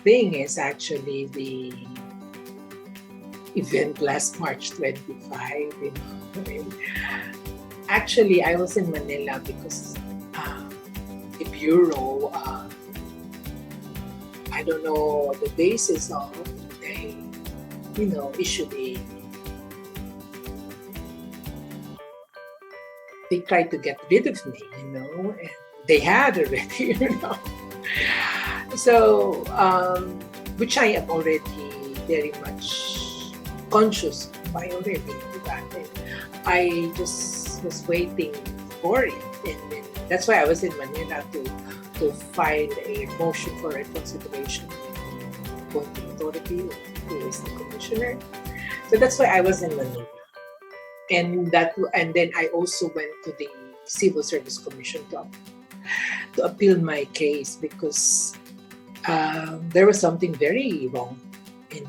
thing is actually the event last March 25, you know. And actually, I was in Manila because the bureau, I don't know the basis of, they, you know, usually they tried to get rid of me, you know, and they had already, you know. So, which I am already very much conscious of. I already knew that. And I just was waiting for it. And then that's why I was in Manila to file a motion for reconsideration with the appointing authority, who is the commissioner. So that's why I was in Manila. And then I also went to the Civil Service Commission to appeal my case because there was something very wrong in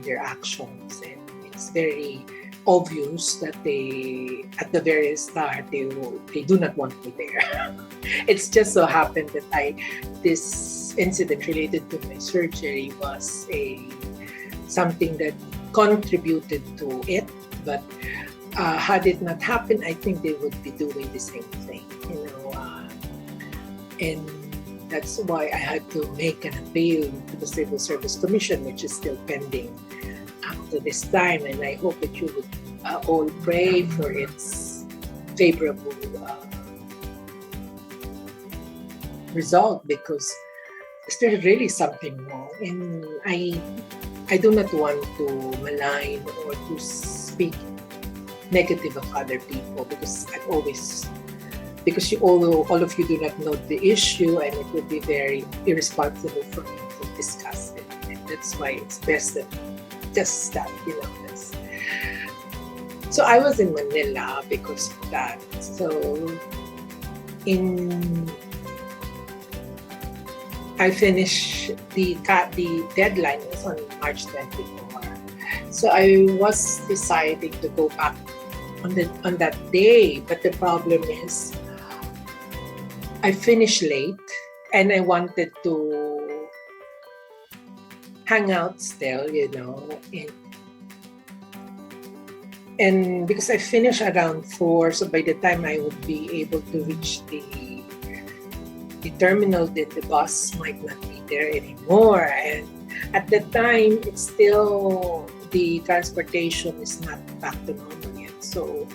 their actions, and it's very obvious that they, at the very start, they do not want me there. It's just so happened that this incident related to my surgery was something that contributed to it, but had it not happened, I think they would be doing the same thing, you know. And that's why I had to make an appeal to the Civil Service Commission, which is still pending up to this time. And I hope that you would all pray for its favorable result, because there's really something wrong. And I do not want to malign or to speak negative of other people, because all of you do not know the issue, and it would be very irresponsible for me to discuss it. And that's why it's best that just that, you know. So I was in Manila because of that. So I finished the deadline was on March 24. So I was deciding to go back on that day, but the problem is I finished late and I wanted to hang out still, you know, and because I finished around 4, so by the time I would be able to reach the terminal, then the bus might not be there anymore. And at the time, it's still, the transportation is not back to normal yet, so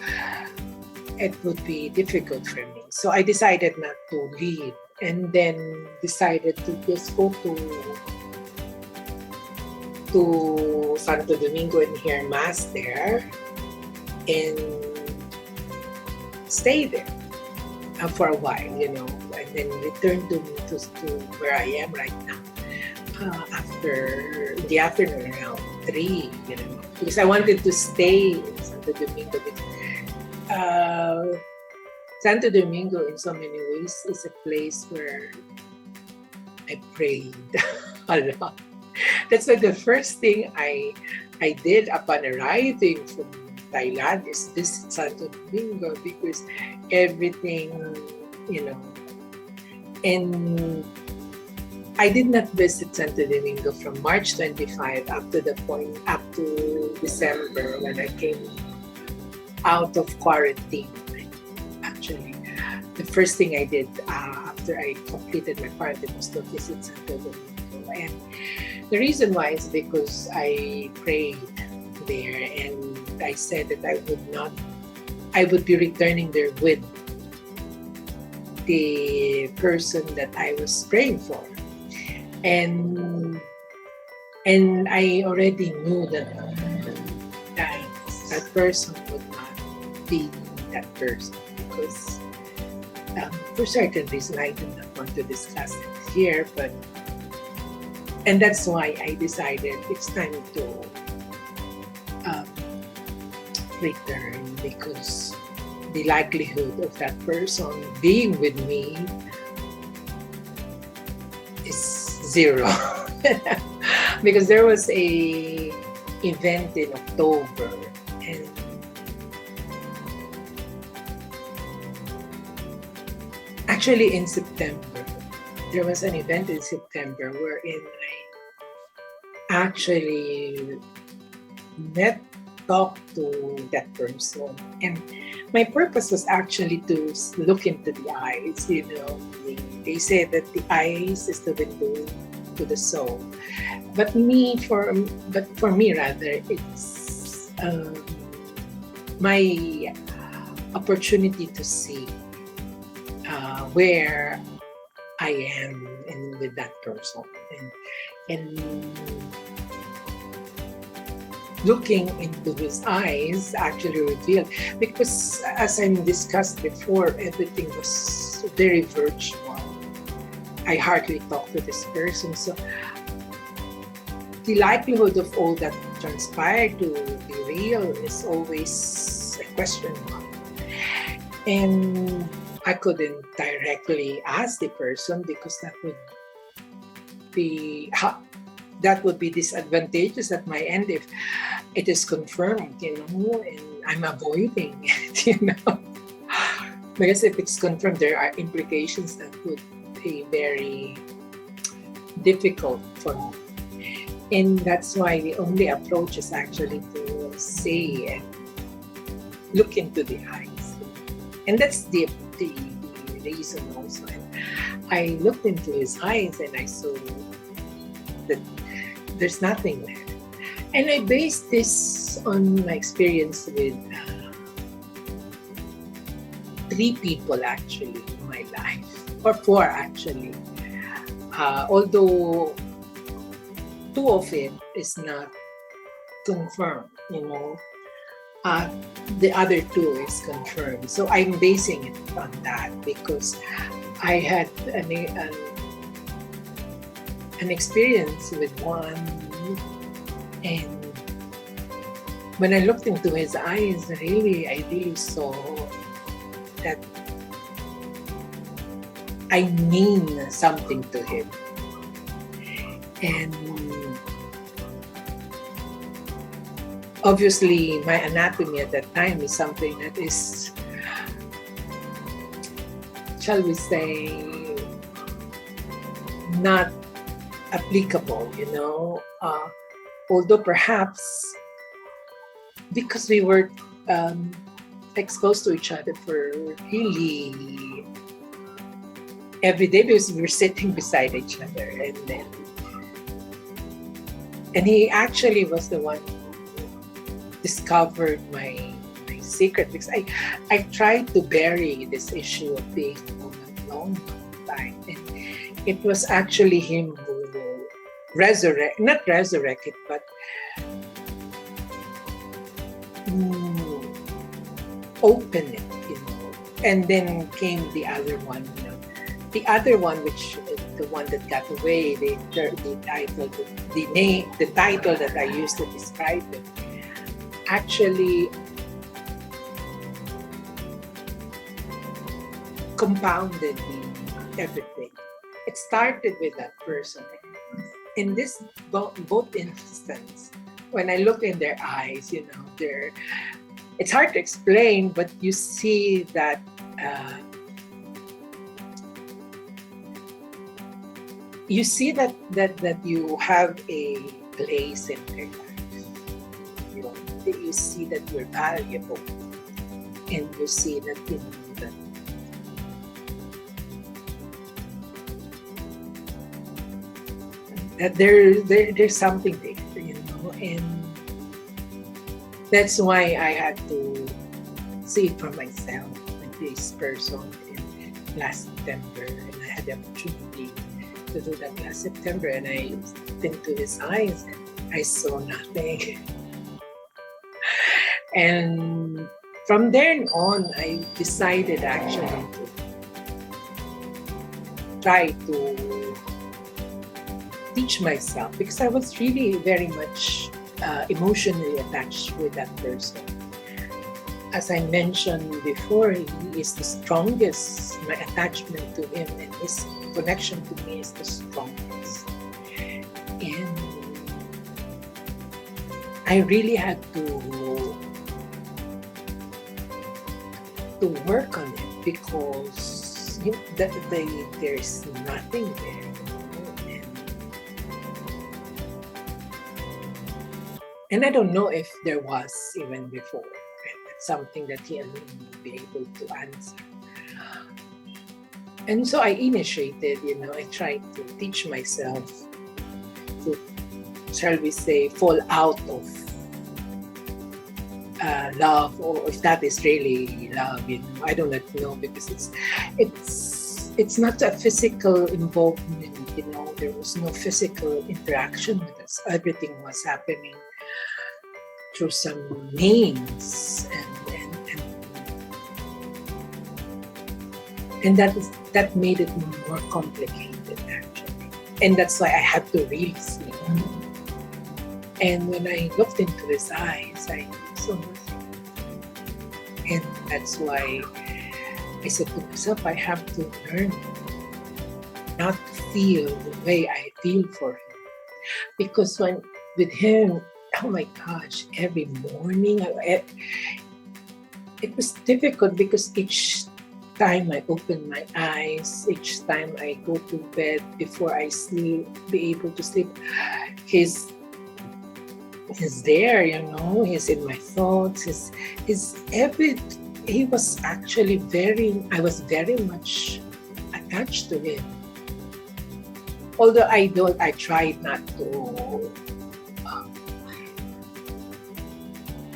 it would be difficult for me. So I decided not to leave, and then decided to just go to Santo Domingo and hear Mass there and stay there for a while, you know, and then return to where I am right now after the afternoon around 3, you know, because I wanted to stay in Santo Domingo. Santo Domingo, in so many ways, is a place where I prayed a lot. That's why the first thing I did upon arriving from Thailand is visit Santo Domingo, because everything, you know. And I did not visit Santo Domingo from March 25 up to December, when I came out of quarantine. Actually, the first thing I did after I completed my quarantine was to visit Santo Domingo. And the reason why is because I prayed there, and I said that I would be returning there with the person that I was praying for. And I already knew that person would not be that person, because for certain reason I do not want to discuss it here, and that's why I decided it's time to return, because the likelihood of that person being with me is 0. Because there was a event in October, and actually in September, there was an event in September wherein actually met, talk to that person. And my purpose was actually to look into the eyes. They say that the eyes is the window to the soul. But for me rather, it's my opportunity to see where I am and with that person, and looking into his eyes actually revealed, because as I discussed before, everything was very virtual. I hardly talk to this person, so the likelihood of all that transpired to be real is always a question mark. And I couldn't directly ask the person because that would be disadvantageous at my end if it is confirmed, and I'm avoiding it, because if it's confirmed, there are implications that would be very difficult for me. And that's why the only approach is actually to say and look into the eyes. And that's the reason also. And I looked into his eyes and I saw that there's nothing there. And I based this on my experience with 3 people actually in my life, or 4 actually. Although 2 of it is not confirmed, the other 2 is confirmed. So I'm basing it on that because I had an experience with one, and when I looked into his eyes, I really saw that I mean something to him. And obviously, my anatomy at that time is something that is, shall we say, not applicable, although perhaps because we were exposed to each other for really every day, because we were sitting beside each other, and he actually was the one who discovered my secret, because I tried to bury this issue of being for a long time, and it was actually him who not resurrected, but open it, and then came the other one, the other one, which is the one that got away, the title that I used to describe it, actually compounded everything. It started with that person. In this both instances, when I look in their eyes, it's hard to explain, but you see that that you have a place in their life. You see that you're valuable, and you see that that there's something there, and that's why I had to see it for myself with this person last September, and I had the opportunity to do that last September, and I looked into his eyes and I saw nothing. And from then on, I decided actually to try to teach myself, because I was really very much emotionally attached with that person. As I mentioned before, he is the strongest. My attachment to him and his connection to me is the strongest. And I really had to work on it, because there's nothing there. And I don't know if there was even before. It's something that he alone will be able to answer. And so I initiated, I tried to teach myself to, shall we say, fall out of love, or if that is really love, I do not know, because it's not a physical involvement, there was no physical interaction with us. Everything was happening through some names, and that made it more complicated, actually. And that's why I had to really sleep. And when I looked into his eyes, I saw nothing. And that's why I said to myself, I have to learn not to feel the way I feel for him. Because with him, oh my gosh, every morning, it was difficult, because each time I open my eyes, each time I go to bed, before I be able to sleep, he's there, he's in my thoughts, he was actually I was very much attached to him. Although I tried not to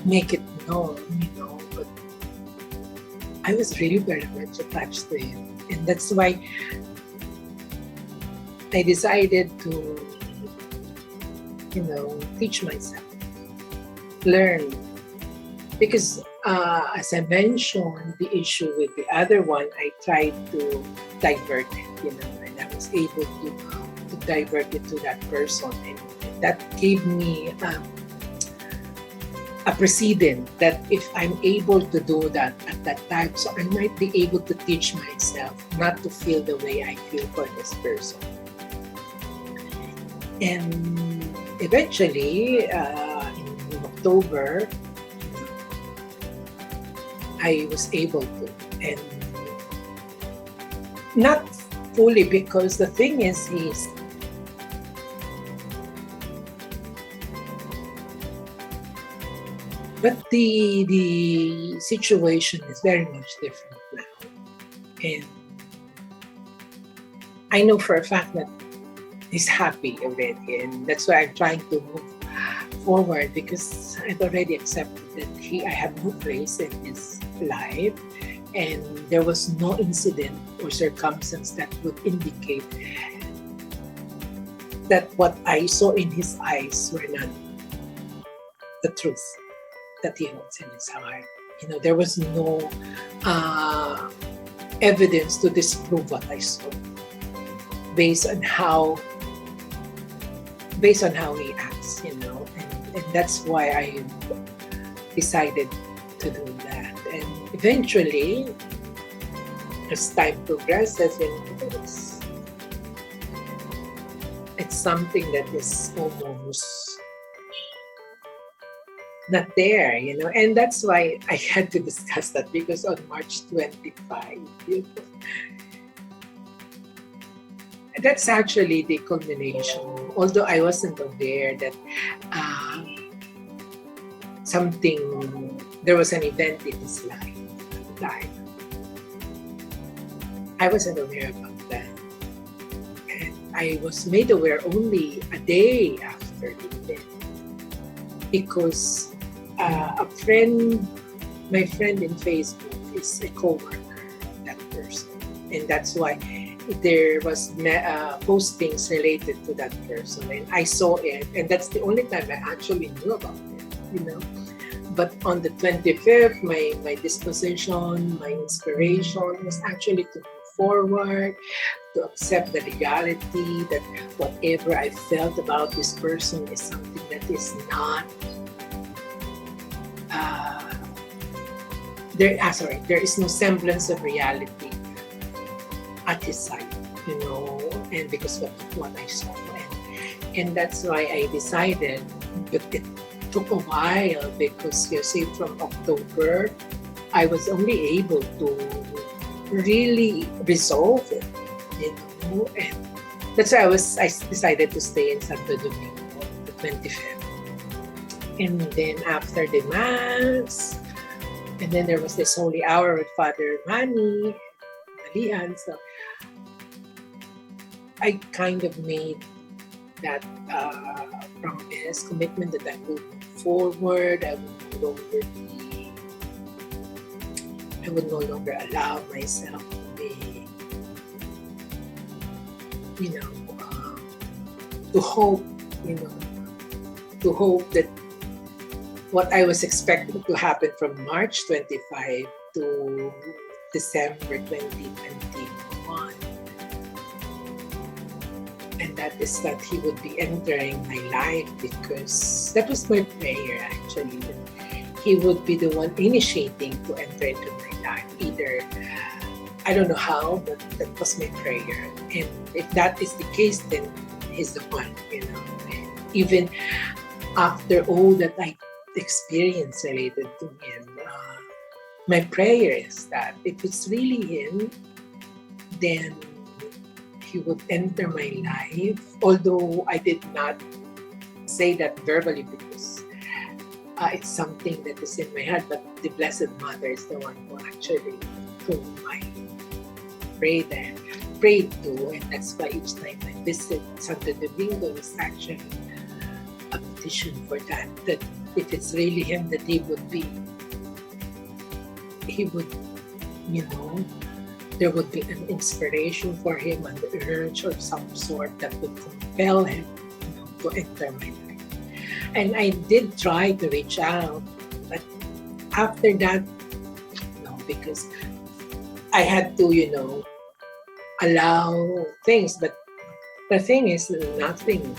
make it known, but I was really very much attached to him. And that's why I decided to, teach myself, learn. Because as I mentioned, the issue with the other one, I tried to divert it, and I was able to divert it to that person. And that gave me a precedent that if I'm able to do that at that time, so I might be able to teach myself not to feel the way I feel for this person. And eventually, in October, I was able to. And not fully, because the thing is, but the situation is very much different now. And I know for a fact that he's happy already, and that's why I'm trying to move forward, because I've already accepted that I have no place in his life, and there was no incident or circumstance that would indicate that what I saw in his eyes were not the truth that he holds in his heart. There was no evidence to disprove what I saw, based on how he acts, and that's why I decided to do that. And eventually, as time progresses, it's something that is almost not there, and that's why I had to discuss that, because on March 25, that's actually the culmination. Although I wasn't aware that there was an event in his life. I wasn't aware about that. And I was made aware only a day after the event, because my friend in Facebook is a co-worker, that person. And that's why there was postings related to that person, and I saw it, and that's the only time I actually knew about it, But on the 25th, my disposition, my inspiration was actually to move forward, to accept the reality that whatever I felt about this person is something that is not there is no semblance of reality at his side, and because of what I saw. And that's why I decided, but it took a while, because you see, from October, I was only able to really resolve it, and that's why I decided to stay in Santo Domingo the 25th. And then after the Mass, and then there was this Holy Hour with Father Manny, Malian. So I kind of made that promise, commitment that I would move forward. I would no longer allow myself to be, to hope, to hope that what I was expecting to happen from March 25 to December 2021. And that is that he would be entering my life, because that was my prayer actually. That he would be the one initiating to enter into my life. Either, I don't know how, but that was my prayer. And if that is the case, then he's the one, Even after all that I experienced related to him, my prayer is that if it's really him, then he would enter my life. Although I did not say that verbally, because it's something that is in my heart, but the Blessed Mother is the one who actually, whom I prayed to, and that's why each time I visit Santo Domingo is actually a petition for that if it's really him, that he would, there would be an inspiration for him, an urge or some sort that would compel him, to enter my life. And I did try to reach out, but after that, no, because I had to, allow things. But the thing is, nothing.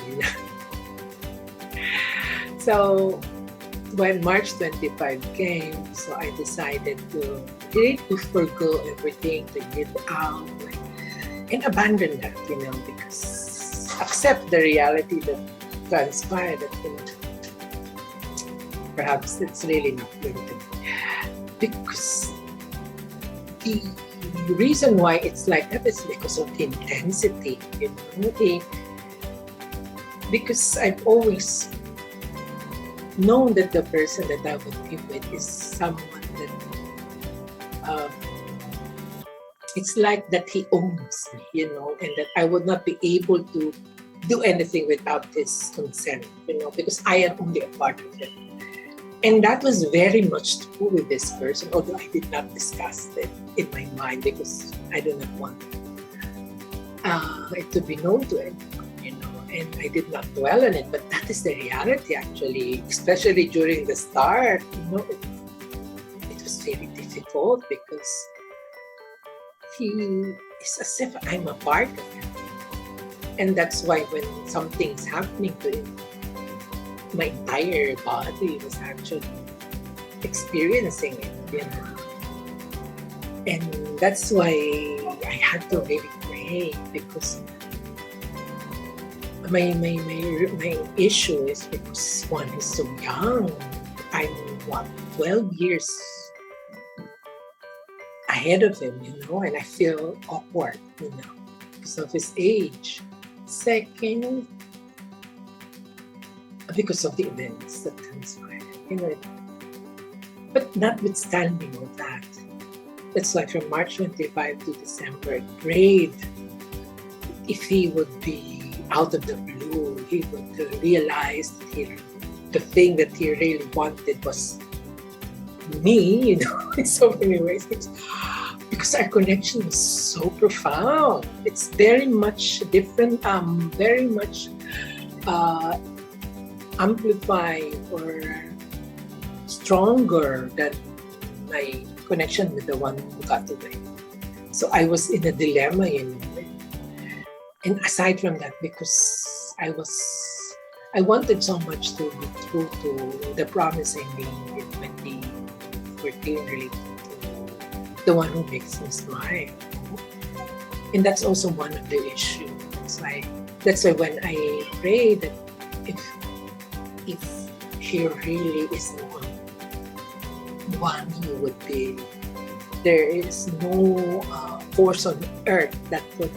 So when March 25 came, so I decided to forgo everything, to give out, and abandon that, because accept the reality that transpired, that, perhaps it's really not going to be. Because the reason why it's like that is because of the intensity, because I've always known that the person that I would be with is someone that it's like that he owns me, and that I would not be able to do anything without his consent, because I am only a part of it. And that was very much true with this person, although I did not discuss it in my mind, because I do not want it to be known to anyone, and I did not dwell on it. But that is the reality, actually, especially during the start. It was very difficult, because he is as if I'm a part of him. And that's why when something's happening to him, my entire body was actually experiencing it, And that's why I had to really pray, because my issue is because one is so young. I'm 12 years ahead of him, and I feel awkward, because of his age. Second, because of the events that transpired, But notwithstanding all that, that's why from March 25 to December, I prayed if he would be out of the blue, he would realize that the thing that he really wanted was me, in so many ways. Because our connection was so profound. It's very much different, very much amplified or stronger than my connection with the one who got away. So I was in a dilemma, And aside from that, because I wanted so much to be true to the promise I made in 2014 related to the one who makes me smile. And that's also one of the issues. That's why when I pray that if he really is the one who would be, there is no force on earth that would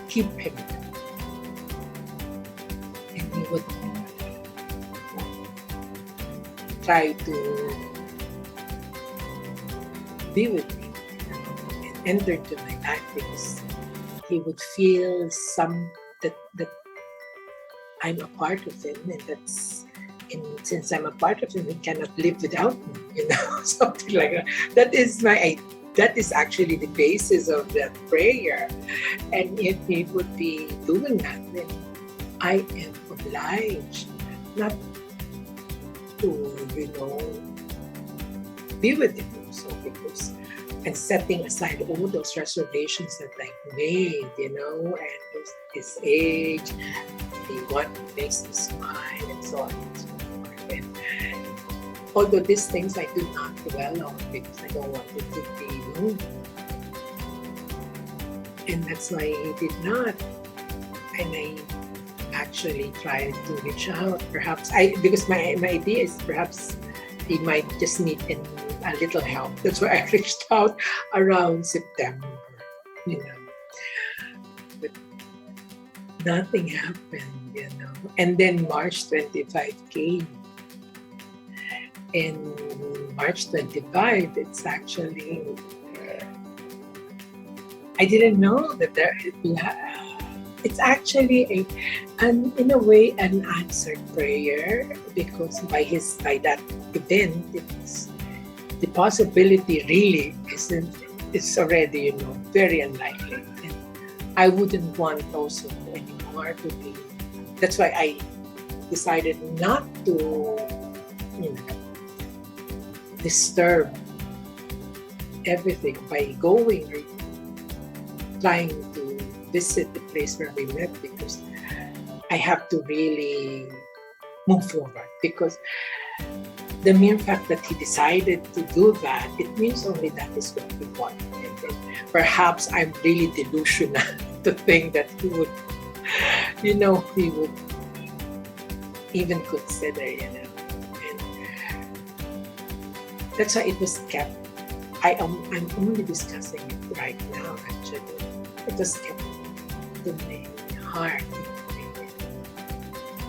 keep him. And he would try to be with me and enter into my life, because he would feel that I'm a part of him, and since I'm a part of him, he cannot live without me, something like that. That is actually the basis of that prayer. And if he would be doing that, then I am obliged not to, be with him also, and setting aside all those reservations that I made, and his age, what makes me smile, and so on and so forth. And although these things I do not dwell on, because I don't want it to be known. And that's why he did not. And I actually tried to reach out. Perhaps because my idea is perhaps he might just need a little help. That's why I reached out around September, But nothing happened, And then March 25 came. In March 25, it's actually, I didn't know that it's actually in a way an answered prayer, because by that event, the possibility really is already, very unlikely. And I wouldn't want also anymore to be. That's why I decided not to, disturb everything by going or trying to visit the place where we met, because I have to really move forward. Because the mere fact that he decided to do that, it means only that is what we want. And perhaps I'm really delusional to think that he would, he would even consider, And that's why it was kept. I'm only discussing it right now, actually. It was kept to my heart.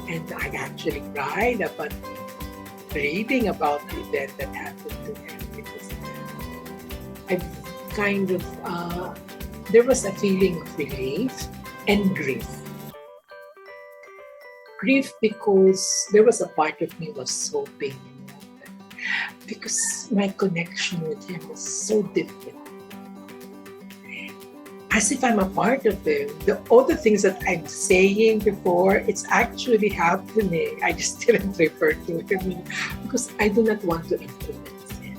And I actually cried about reading about the event that happened to him, because I kind of, there was a feeling of relief and grief. Grief because there was a part of me was hoping, because my connection with him was so different. As if I'm a part of him. All the things that I'm saying before, it's actually happening. I just didn't refer to him because I do not want to influence him.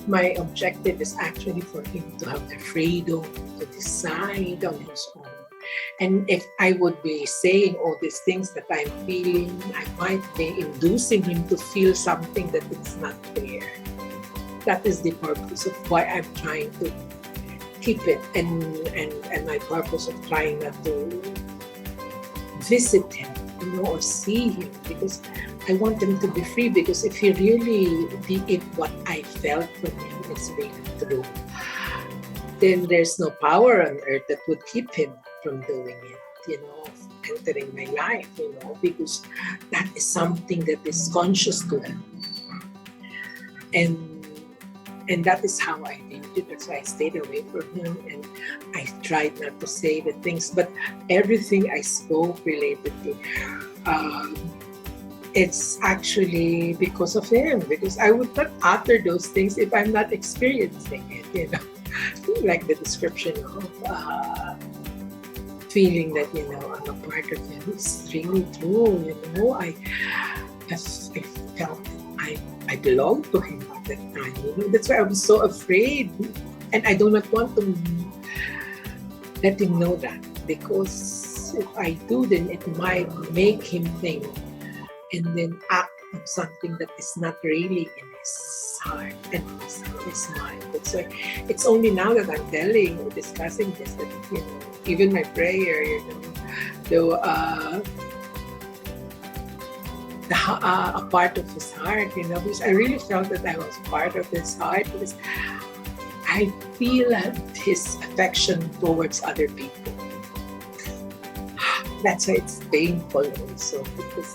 My objective is actually for him to have the freedom to decide on his own. And if I would be saying all these things that I'm feeling, I might be inducing him to feel something that is not there. That is the purpose of why I'm trying to keep it, and my purpose of trying not to visit him, or see him, because I want him to be free. Because if what I felt from him is really true, then there's no power on earth that would keep him from doing it, entering my life, because that is something that is conscious to him. And that is how I did it. That's why I stayed away from him, and I tried not to say the things. But everything I spoke related to, it's actually because of him. Because I would not utter those things if I'm not experiencing it. Like the description of feeling that I'm a part of him. It's really true. I felt I belonged to him at that time. That's why I was so afraid, and I do not want to let him know that, because if I do, then it might make him think and then act on something that is not really in his heart and his mind. That's why it's only now that I'm telling or discussing this that even my prayer, a part of his heart, because I really felt that I was part of his heart, because I feel his affection towards other people. That's why it's painful also, because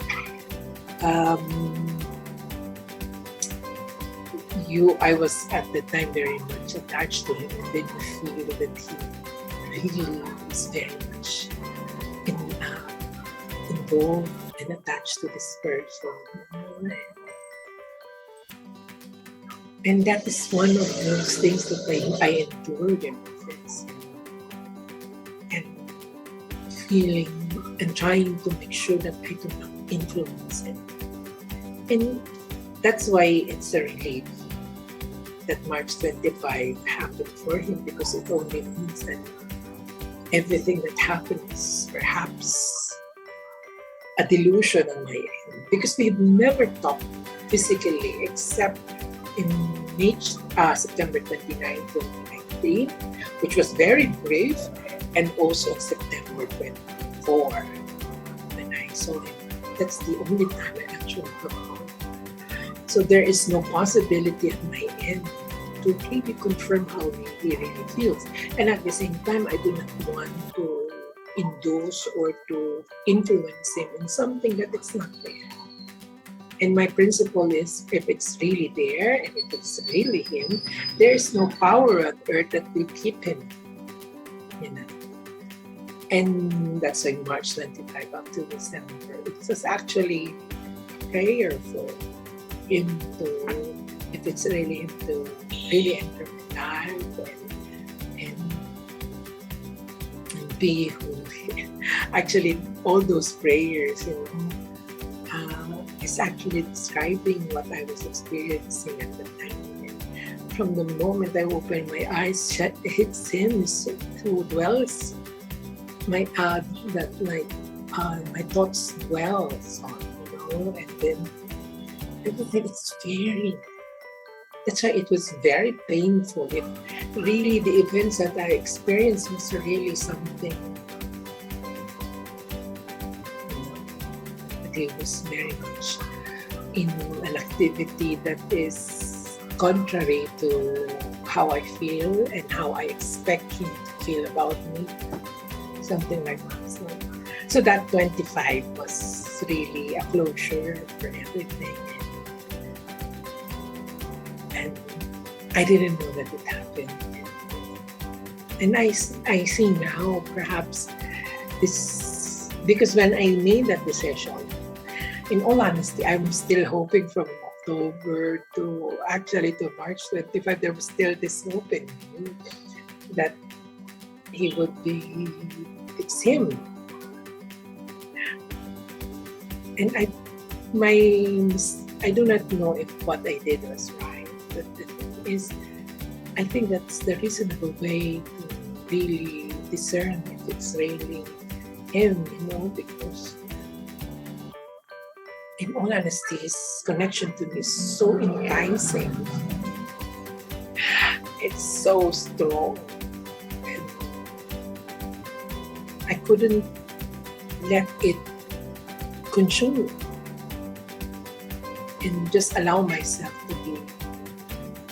I was at the time very much attached to him, and then you feel that he really is very much involved and attached to this person. And that is one of those things that I endured ever since. And feeling and trying to make sure that I do not influence him. And that's why it's a relief that March 25 happened for him, because it only means that everything that happened is perhaps a delusion on my end, because we've never talked physically except in September 29, 2019, which was very brief, and also on September 24 when I saw him. That's the only time I actually talked. So there is no possibility at my end to really confirm how he really feels. And at the same time, I do not want to endorse or to influence him on something that it's not there. And my principle is, if it's really there, and if it's really him, there is no power on earth that will keep him. And that's why March 25 up to December, it was actually prayer for him to, if it's really him, to really enter my life and be who actually all those prayers, is actually describing what I was experiencing at the time. And from the moment I opened my eyes, it's him who dwells my thoughts dwells on, and then everything is very. That's why it was very painful. If really the events that I experienced was really something. It was very much in an activity that is contrary to how I feel and how I expect him to feel about me. Something like that. So that 25 was really a closure for everything. And I didn't know that it happened. And I see now, perhaps this, because when I made that decision, in all honesty, I'm still hoping from October to March 25, there was still this hope in me that he would be, it's him. And I do not know if what I did was right, but the thing is, I think that's the reasonable way to really discern if it's really him, because in all honesty, his connection to me is so enticing. It's so strong. And I couldn't let it consume me and just allow myself to be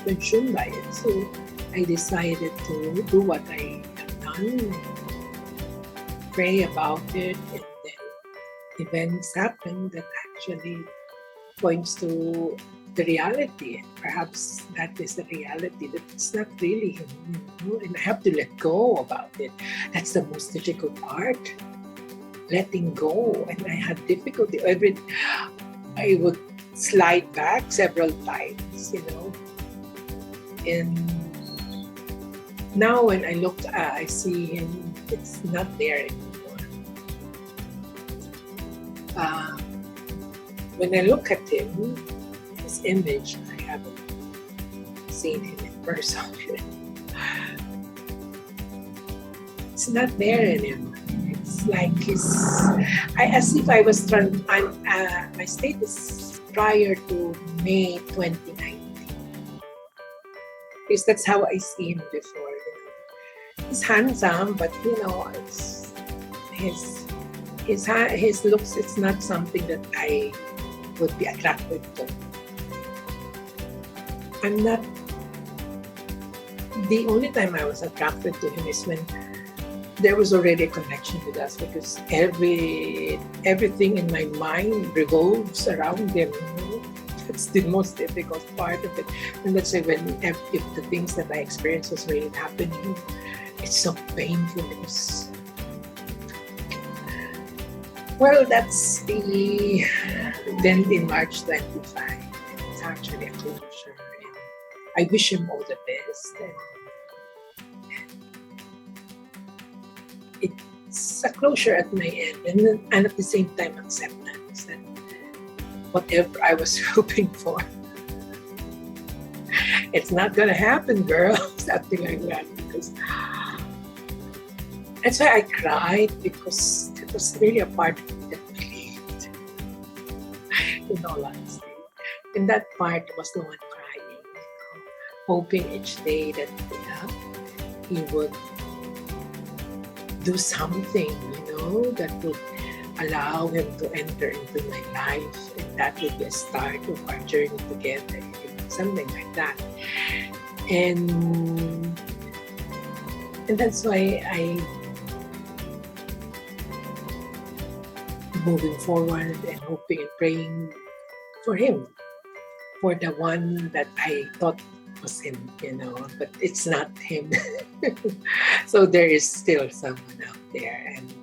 consumed by it. So I decided to do what I have done, pray about it, and then events happen that actually points to the reality. Perhaps that is the reality, that it's not really him, and I have to let go about it. That's the most difficult part, letting go. And I had difficulty. I would slide back several times, and now when I look, I see him, it's not there anymore. When I look at him, his image, I haven't seen him in person. It's not there anymore. It's like as if I was my state is prior to May 2019. Because that's how I see him before. He's handsome, but it's his looks. It's not something that I would be attracted to. I'm not. The only time I was attracted to him is when there was already a connection with us, because everything in my mind revolves around him. That's the most difficult part of it. And that's why if the things that I experienced was really happening, it's so painful. Because, well, that's the event in March 25. It's actually a closure. And I wish him all the best. And it's a closure at my end, and at the same time acceptance that whatever I was hoping for, it's not gonna happen, girl. Something like that. Because that's why I cried, because it was really a part of me that believed, in all honesty. And that part was the one crying, hoping each day that he would do something, that would allow him to enter into my life, and that would be a start of our journey together, something like that. And that's why I moving forward and hoping and praying for him, for the one that I thought was him, but it's not him. So there is still someone out there, and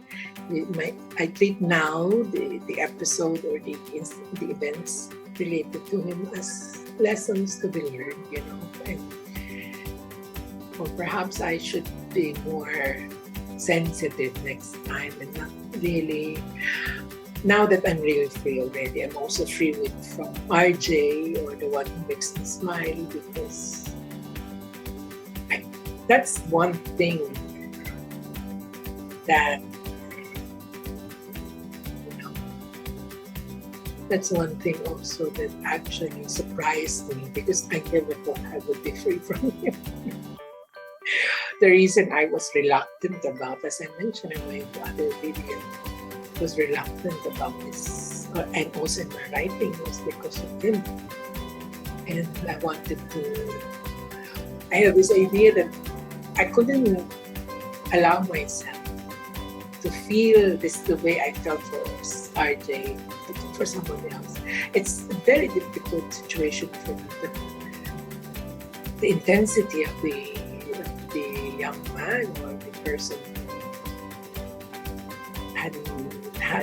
I treat now the episode or the events related to him as lessons to be learned, and or perhaps I should be more sensitive next time and not really. Now that I'm really free already, I'm also free from RJ, or the one who makes me smile, because that's one thing that, that's one thing also that actually surprised me, because I never thought I would be free from him. The reason I was reluctant about, as I mentioned in my other video, was reluctant about this, and also in my writing, was because of him. And I have this idea that I couldn't allow myself to feel this the way I felt for RJ, for someone else. It's a very difficult situation for me, but the intensity of the young man, or the person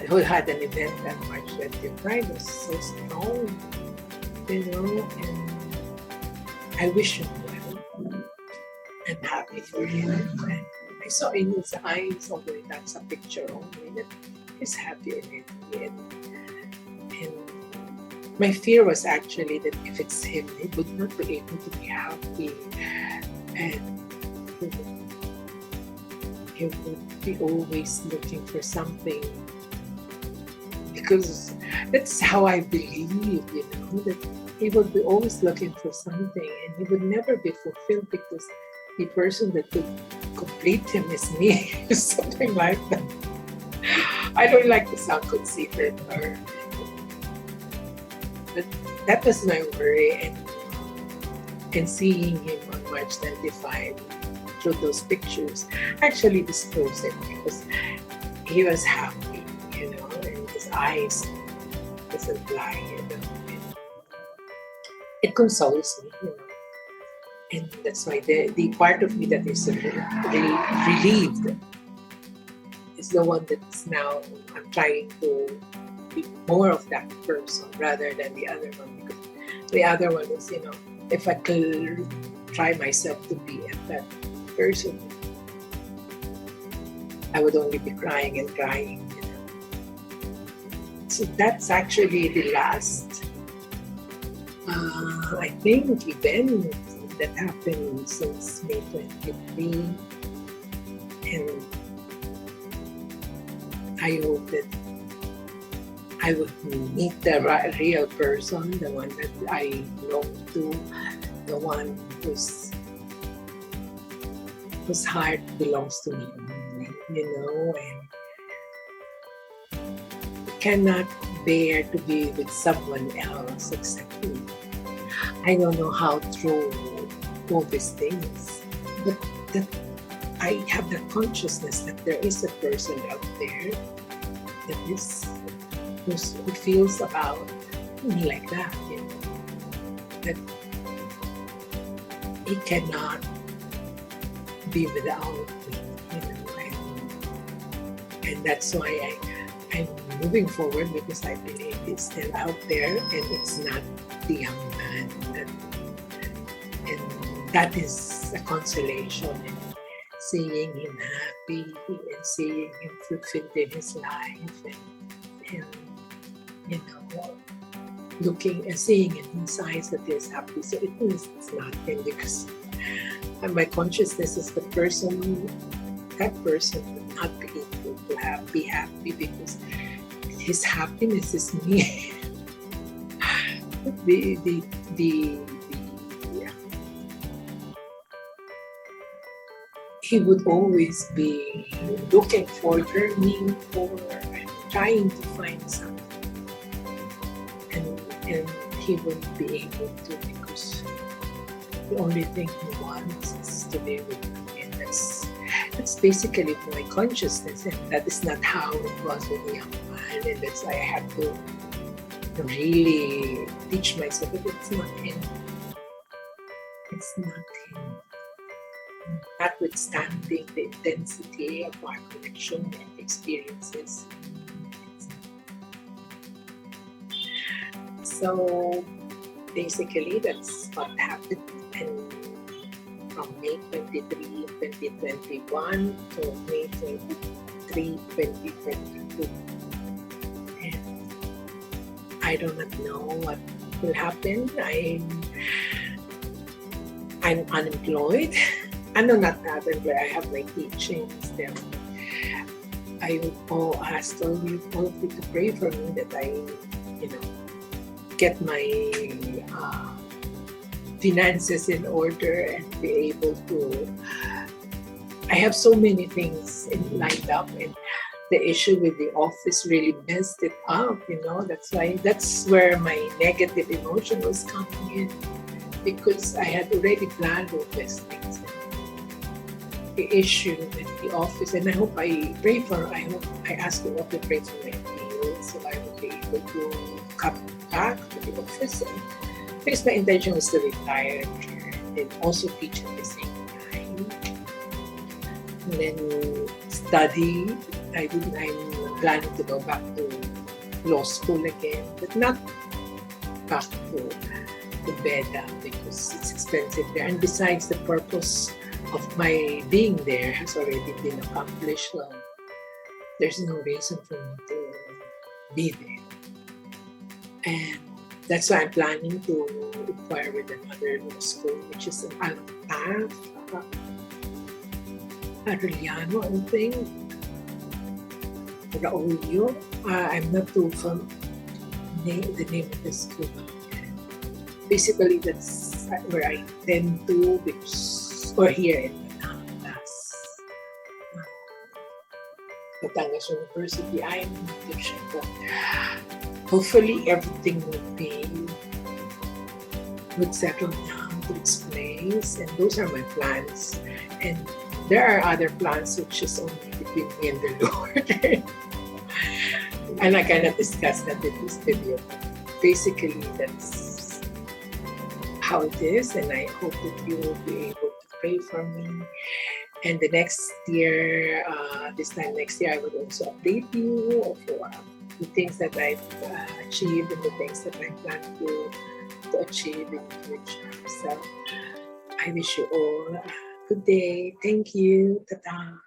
who had an event on March 25 was so strong, and I wish him well. I'm happy for him. And I saw in his eyes, although that's a picture only, that he's happy already. And my fear was actually that if it's him, he would not be able to be happy, and he would be always looking for something, because that's how I believe, that he would be always looking for something, and he would never be fulfilled, because the person that could complete him is me, something like that. I don't like to sound conceited, but that was my worry, and seeing him on March 25 through those pictures actually disposed it, because he was happy, and his eyes doesn't lie, It consoles me, and that's why the part of me that is relieved is the one that's now I'm trying to be more of that person rather than the other one, because the other one is, if I could try myself to be that person, I would only be crying and crying. So that's actually the last, I think, event that happened since May 23. And I hope that I would meet the real person, the one that I belong to, the one whose heart belongs to me, and cannot bear to be with someone else except me. I don't know how true all these things, but that I have the consciousness that there is a person out there that is who feels about me like that, that he cannot be without me, and that's why I'm moving forward, because I believe it's still out there and it's not the young man. And that is a consolation, and seeing him happy and seeing him fulfilled in his life, and looking and seeing in his eyes that he's happy. So it means it's nothing, because my consciousness is that person would not be able to be happy, because his happiness is me. He would always be looking for, yearning for, trying to find something, and he wouldn't be able to, because the only thing he wants is to be with me, and that's basically my consciousness, and that is not how it was with the young man, and that's why I had to really teach myself that it's not him. It's not him. Notwithstanding the intensity of our connection and experiences. So basically, that's what happened. And from May 23, 2021 to May 23, 2022. And I do not know what will happen. I'm unemployed. I'm not unemployed. I have my teachings there. I would ask all of you to pray for me that I, get my finances in order and be able to. I have so many things lined up, and the issue with the office really messed it up. That's where my negative emotion was coming in, because I had already planned all these things. The issue with the office, and I ask you all to pray for my deal, so I will be able to come back to the office. Because my intention was to retire and also teach at the same time, and then study. I'm planning to go back to law school again, but not back to Beda, because it's expensive there, and besides, the purpose of my being there has already been accomplished. So there's no reason for me to be there. And that's why I'm planning to inquire with another law school, which is in Arellano, I think. Raulio. I'm not too familiar with the name of the school. Basically, that's where I tend to, or here in Batangas University. I'm not sure, but hopefully everything would settle down to its place, and those are my plans. And there are other plans which is only between me and the Lord. And I cannot discuss that in this video. Basically, that's how it is, and I hope that you will be able to pray for me. And the next year, this time next year, I will also update you for the things that I've achieved and the things that I plan to achieve in the future. So I wish you all a good day. Thank you. Ta-ta.